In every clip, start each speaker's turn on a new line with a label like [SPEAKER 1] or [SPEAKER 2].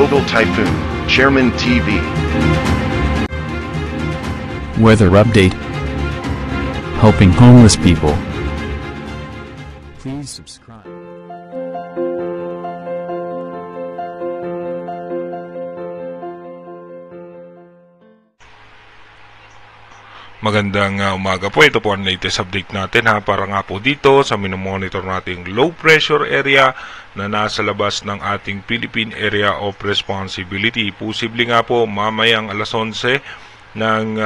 [SPEAKER 1] Global Typhoon, Chairman TV.
[SPEAKER 2] Weather update. Helping homeless people. Please subscribe.
[SPEAKER 3] Magandang umaga po. Ito po ang latest update natin para nga po dito sa minomonitor nating low pressure area na nasa labas ng ating Philippine Area of Responsibility. Posible nga po mamayang alas 11 ng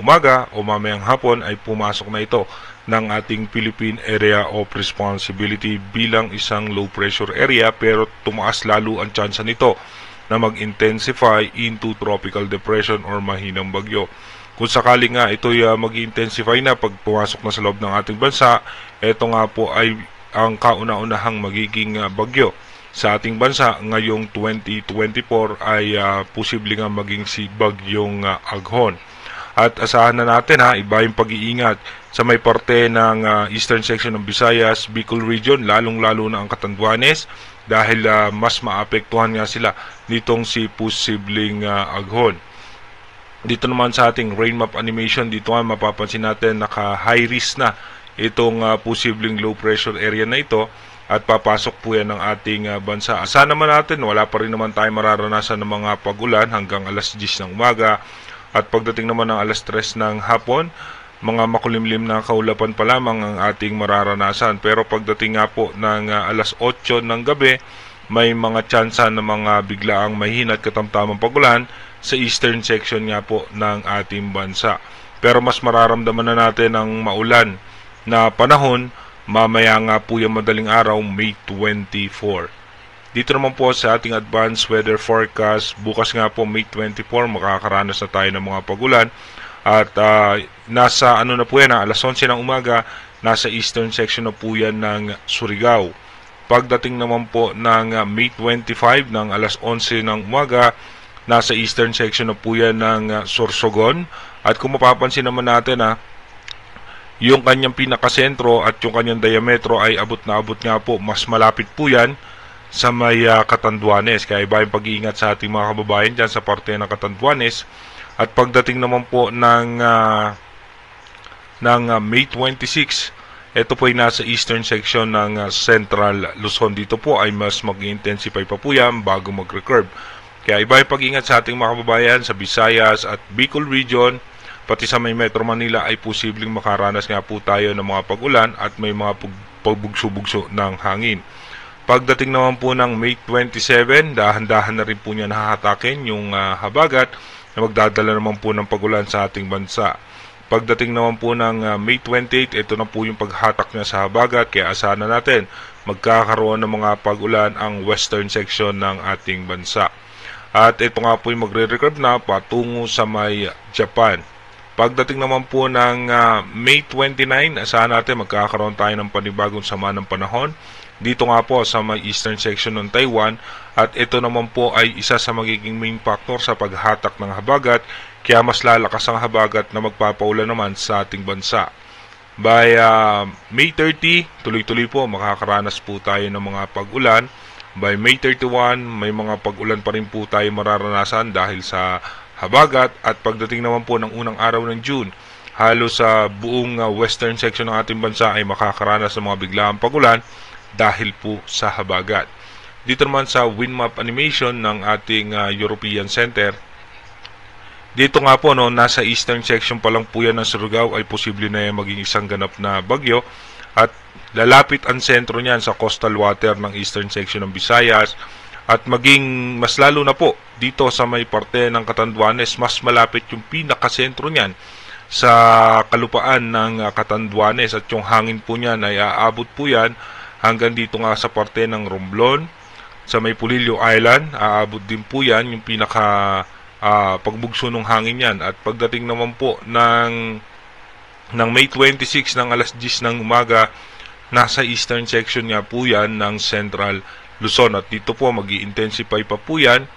[SPEAKER 3] umaga o mamayang hapon ay pumasok na ito ng ating Philippine Area of Responsibility bilang isang low pressure area, pero tumaas lalo ang tsansa nito na mag-intensify into tropical depression or mahinang bagyo. Kung sakali nga ito'y mag-intensify na pag pumasok na sa loob ng ating bansa, ito nga po ay ang kauna-unahang magiging bagyo sa ating bansa ngayong 2024 ay posible nga maging si Bagyong Aghon. At asahan na natin iba yung pag-iingat sa may parte ng eastern section ng Visayas, Bicol region, lalong-lalo na ang Catanduanes dahil mas maapektuhan nga sila nitong si posibleng Aghon. Dito naman sa ating rain map animation, dito nga mapapansin natin naka-high risk na itong posibleng low pressure area na ito at papasok po yan ng ating bansa. Asahan naman natin, wala pa rin naman tayo mararanasan ng mga pag-ulan hanggang alas 10 ng umaga at pagdating naman ng alas 3 ng hapon, mga makulimlim na kaulapan pa lamang ang ating mararanasan. Pero pagdating nga po ng alas 8 ng gabi, may mga tsansa na mga biglaang mahina at katamtamang pag-ulan sa eastern section nga po ng ating bansa. Pero mas mararamdaman na natin ang maulan na panahon mamaya nga po yung madaling araw, May 24. Dito naman po sa ating advanced weather forecast, bukas nga po May 24 makakaranas na tayo ng mga pagulan at nasa na po yan, alas 11 ng umaga, nasa eastern section na po yan ng Surigao. Pagdating naman po ng May 25 ng alas 11 ng umaga, nasa eastern section na po yan ng Sorsogon. At kung mapapansin naman natin yung kanyang pinakasentro at yung kanyang diametro ay abot na abot nga po, mas malapit po yan sa may Catanduanes. Kaya iba yung pag-iingat sa ating mga kababayan dyan sa parte ng Catanduanes. At pagdating naman po ng May 26, ito po ay nasa eastern section ng Central Luzon. Dito po ay mas mag-intensify pa po yan bago mag-recurve. Kaya iba yung pag-ingat sa ating mga kababayan sa Visayas at Bicol region, pati sa may Metro Manila ay posibleng makaranas nga po tayo ng mga pag-ulan at may mga pagbugso-bugso ng hangin. Pagdating naman po ng May 27, dahan-dahan na rin po niya nahahatakin yung habagat na magdadala naman po ng pag-ulan sa ating bansa. Pagdating naman po ng May 28, ito na po yung paghatak niya sa habagat, kaya asahan na natin magkakaroon ng mga pag-ulan ang western section ng ating bansa. At ito nga po yung magre-recurve na patungo sa may Japan. Pagdating naman po ng May 29, asahan natin magkakaroon tayo ng panibagong sama ng panahon. Dito nga po sa may eastern section ng Taiwan. At ito naman po ay isa sa magiging main factor sa paghatak ng habagat. Kaya mas lalakas ang habagat na magpapaulan naman sa ating bansa. By May 30, tuloy-tuloy po makakaranas po tayo ng mga pag-ulan. By May 31, may mga pag-ulan pa rin po tayo mararanasan dahil sa habagat. At pagdating naman po ng unang araw ng June, halos sa buong western section ng ating bansa ay makakaranas ng mga biglaang pag-ulan dahil po sa habagat. Dito naman sa wind map animation ng ating European Center, dito nga po nasa eastern section pa lang po yan ng Surigao ay posible na maging isang ganap na bagyo. At lalapit ang sentro niyan sa coastal water ng eastern section ng Visayas at maging mas lalo na po dito sa may parte ng Catanduanes, mas malapit yung pinakasentro niyan sa kalupaan ng Catanduanes at yung hangin po niyan ay aabot po yan hanggang dito nga sa parte ng Romblon, sa may Pulilio Island, aabot din po yan yung pinaka pagbugso ng hangin yan. At pagdating naman po ng May 26 ng alas 10 ng umaga, nasa eastern section nga po yan ng Central Luzon. At dito po mag-i-intensify pa po yan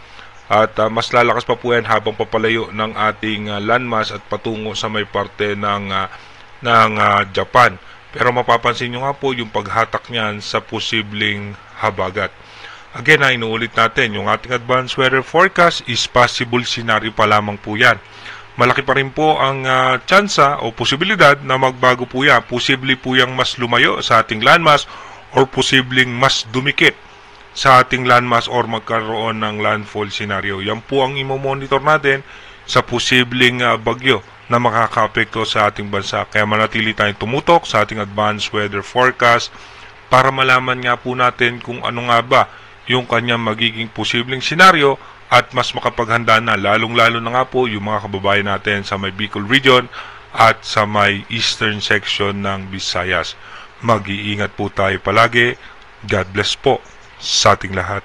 [SPEAKER 3] at mas lalakas pa po yan habang papalayo ng ating landmass at patungo sa may parte ng Japan. Pero mapapansin nyo nga po yung paghatak niyan sa posibleng habagat. Again, inuulit natin, yung ating advanced weather forecast is possible scenario pa lamang po yan. Malaki pa rin po ang tsansa o posibilidad na magbago po yan. Posible po yung mas lumayo sa ating landmass or posibleng mas dumikit sa ating landmass or magkaroon ng landfall scenario. Yan po ang imo-monitor natin sa posibleng bagyo na makakaapekto sa ating bansa. Kaya manatili tayong tumutok sa ating advanced weather forecast para malaman nga po natin kung ano nga ba yung kanyang magiging posibleng senaryo at mas makapaghanda na, lalong-lalo na nga po yung mga kababayan natin sa may Bicol region at sa may eastern section ng Visayas. Mag-iingat po tayo palagi. God bless po sa ating lahat.